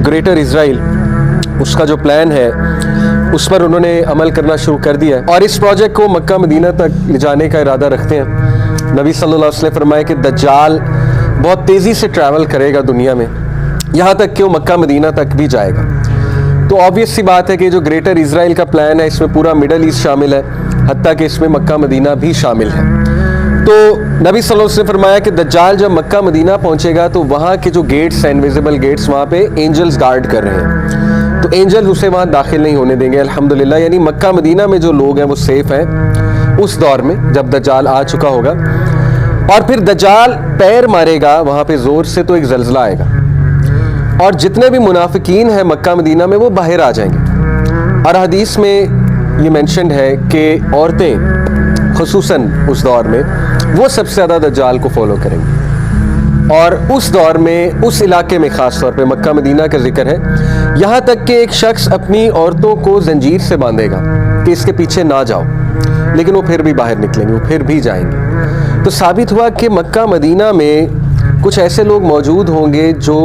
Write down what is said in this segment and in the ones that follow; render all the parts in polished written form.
Greater Israel, उसका जो plan है उस पर उन्होंने अमल करना शुरू कर दिया है और इस प्रोजेक्ट को मक्का मदीना तक ले जाने का इरादा रखते हैं। नबी सल्लल्लाहु अलैहि वसल्लम ने फरमाया कि दज्जाल बहुत तेज़ी से ट्रैवल करेगा दुनिया में, यहाँ तक कि वो मक्का मदीना तक भी जाएगा। तो ऑब्वियस सी बात है कि जो ग्रेटर इजराइल का प्लान है इसमें पूरा मिडल ईस्ट शामिल है, हत्ता कि इसमें मक्का मदीना भी शामिल है। तो नबी सल्लल्लाहु अलैहि वसल्लम ने फरमाया कि दज्जाल जब मक्का मदीना पहुंचेगा तो वहाँ के जो गेट्स हैं, इनविजिबल गेट्स, वहाँ पे एंजल्स गार्ड कर रहे हैं, तो एंजल उसे वहाँ दाखिल नहीं होने देंगे अल्हम्दुलिल्लाह। यानी मक्का मदीना में जो लोग हैं वो सेफ हैं उस दौर में जब दज्जाल आ चुका होगा। और फिर दज्जाल पैर मारेगा वहाँ पे ज़ोर से तो एक ज़ल्ज़ला आएगा और जितने भी मुनाफिकीन हैं मक्का मदीना में वो बाहर आ जाएंगे। और हदीस में ये मेंशन्ड है कि औरतें खुसूसन उस दौर में वो सबसे ज़्यादा दज्जाल को फॉलो करेंगी। और उस दौर में उस इलाके में ख़ास तौर पे मक्का मदीना का जिक्र है, यहाँ तक कि एक शख्स अपनी औरतों को जंजीर से बांधेगा कि इसके पीछे ना जाओ, लेकिन वो फिर भी बाहर निकलेंगे, वो फिर भी जाएंगे। तो साबित हुआ कि मक्का मदीना में कुछ ऐसे लोग मौजूद होंगे जो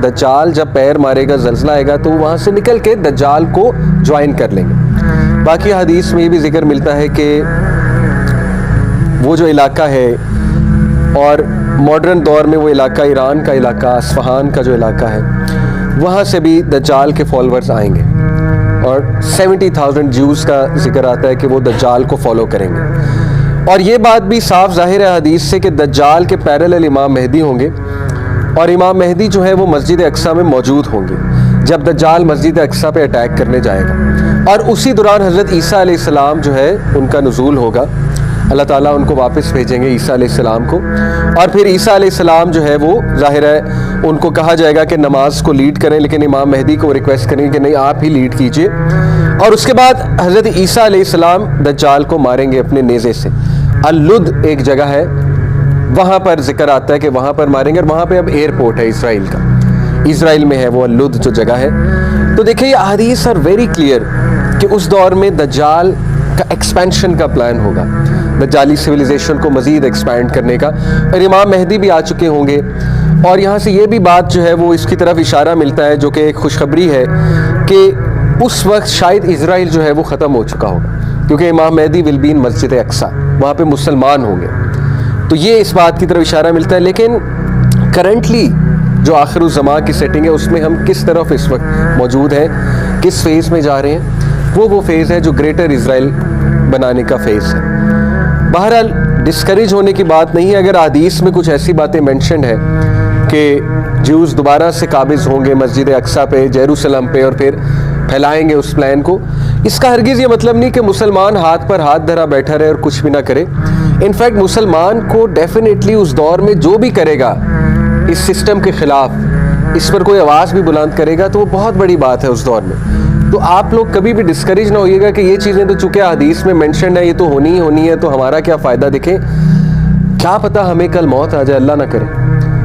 दज्जाल जब पैर मारेगा, ज़ल्ज़ला आएगा, तो वहाँ से निकल के दज्जाल को ज्वाइन कर लेंगे। बाकी हदीस में ये भी जिक्र मिलता है कि वो जो इलाका है और मॉडर्न दौर में वो इलाका, ईरान का इलाका, अस्फहान का जो इलाका है, वहाँ से भी दज्जाल के फॉलोअर्स आएंगे और 70,000 ज्यूज़ का जिक्र आता है कि वो दज्जाल को फॉलो करेंगे। और ये बात भी साफ ज़ाहिर है हदीस से कि दज्जाल के पैरेलल इमाम मेहदी होंगे और इमाम मेहदी जो है वो मस्जिद अक्सा में मौजूद होंगे जब दज्जाल मस्जिद अक्सा पे अटैक करने जाएगा। और उसी दौरान हज़रत ईसा अलैहिस्सलाम जो है उनका नुज़ूल होगा, अल्लाह ताला उनको वापस भेजेंगे ईसा अलैहिस्सलाम को। और फिर ईसा अलैहिस्सलाम जो है वो ज़ाहिर है उनको कहा जाएगा कि नमाज को लीड करें, लेकिन इमाम मेहदी को रिक्वेस्ट करेंगे कि नहीं आप ही लीड कीजिए। और उसके बाद हज़रत ईसा अलैहिस्सलाम दज्जाल को मारेंगे अपने नेज़े से। अल-लुद एक जगह है, वहाँ पर जिक्र आता है कि वहाँ पर मारेंगे और वहाँ पर अब एयरपोर्ट है इसराइल का, इसराइल में है वो अल-लुद जो जगह है। तो देखिए ये अहादीस आर वेरी क्लियर कि उस दौर में दज्जाल का एक्सपेंशन का प्लान होगा, दज्जाली सिविलाइजेशन को मज़ीद एक्सपैंड करने का। और इमाम मेहदी भी आ चुके होंगे और यहाँ से ये भी बात जो है वो इसकी तरफ इशारा मिलता है, जो कि एक खुशखबरी है कि उस वक्त शायद इजराइल जो है वो ख़त्म हो चुका होगा, क्योंकि इमाम मेहदी विल बी इन मस्जिद अक्सा, वहाँ पे मुसलमान होंगे। तो ये इस बात की तरफ इशारा मिलता है। लेकिन करंटली जो आखिरुज़्ज़मा की सेटिंग है उसमें हम किस तरफ इस वक्त मौजूद हैं, किस फेज़ में जा रहे हैं, वो फेज़ है जो ग्रेटर इजराइल बनाने का फेज़ है। बहरहाल डिस्करेज होने की बात नहीं है अगर हदीस में कुछ ऐसी बातें मेंशन है कि ज्यूज़ दोबारा से काबिज़ होंगे मस्जिद अक्सा पे, जेरूसलम पे, और फिर फैलाएंगे उस प्लान को। इसका हरगिज़ ये मतलब नहीं कि मुसलमान हाथ पर हाथ धरा बैठा रहे और कुछ भी ना करे। इनफैक्ट मुसलमान को डेफिनेटली उस दौर में जो भी करेगा इस सिस्टम के ख़िलाफ़, इस पर कोई आवाज़ भी बुलंद करेगा तो वो बहुत बड़ी बात है उस दौर में। तो आप लोग कभी भी डिस्करेज ना होइएगा कि ये चीज़ें तो चूँकि हदीस में मेंशन है, ये तो होनी ही होनी है, तो हमारा क्या फ़ायदा। देखें, क्या पता हमें कल मौत आ जाए, अल्लाह ना करे।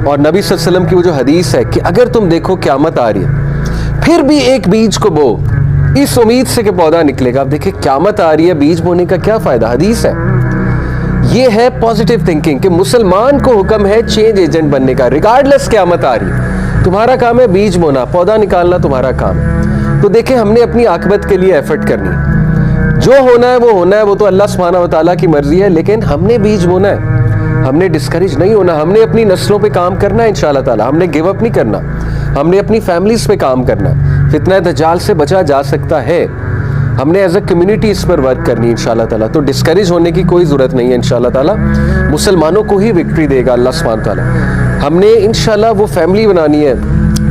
और नबी सल्लल्लाहु अलैहि वसल्लम की वो जो हदीस है कि अगर तुम देखो क़यामत आ रही है फिर भी एक बीज को बो, इस उम्मीद से कि पौधा निकलेगा। आप देखिए क़यामत आ रही है, बीज बोने का क्या फ़ायदा। हदीस है, ये है पॉजिटिव थिंकिंग कि मुसलमान को हुक्म है चेंज एजेंट बनने का, रिगार्डलेस क़यामत आ रही है। तुम्हारा काम है बीज बोना, पौधा निकालना तुम्हारा काम है। तो देखें, हमने अपनी आक़िबत के लिए एफर्ट करनी है, जो होना है वो होना है, वो तो अल्लाह सुब्हानहू व तआला की मर्ज़ी है, लेकिन हमने बीज बोना है, हमने डिस्करेज नहीं होना, हमने अपनी नस्लों पे काम करना है इंशाअल्लाह ताला, हमने गिव अप नहीं करना, हमने अपनी फैमिलीज़ पे काम करना है। फितना दज्जाल से बचा जा सकता है, हमने एज अ कम्युनिटी इस पर वर्क करनी है इंशाअल्लाह ताला। तो डिस्करेज होने की कोई ज़रूरत नहीं है इंशाअल्लाह ताला, मुसलमानों को ही विक्ट्री देगा अल्लाह सुब्हानहू व तआला। हमने इंशाअल्लाह वो फैमिली बनानी है,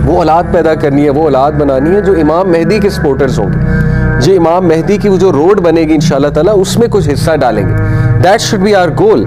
वो औलाद पैदा करनी है, वो औलाद बनानी है जो इमाम मेहदी के सपोर्टर्स होंगे, जो इमाम मेहदी की वो जो रोड बनेगी इंशाअल्लाह ताला उसमें कुछ हिस्सा डालेंगे। That should be our goal.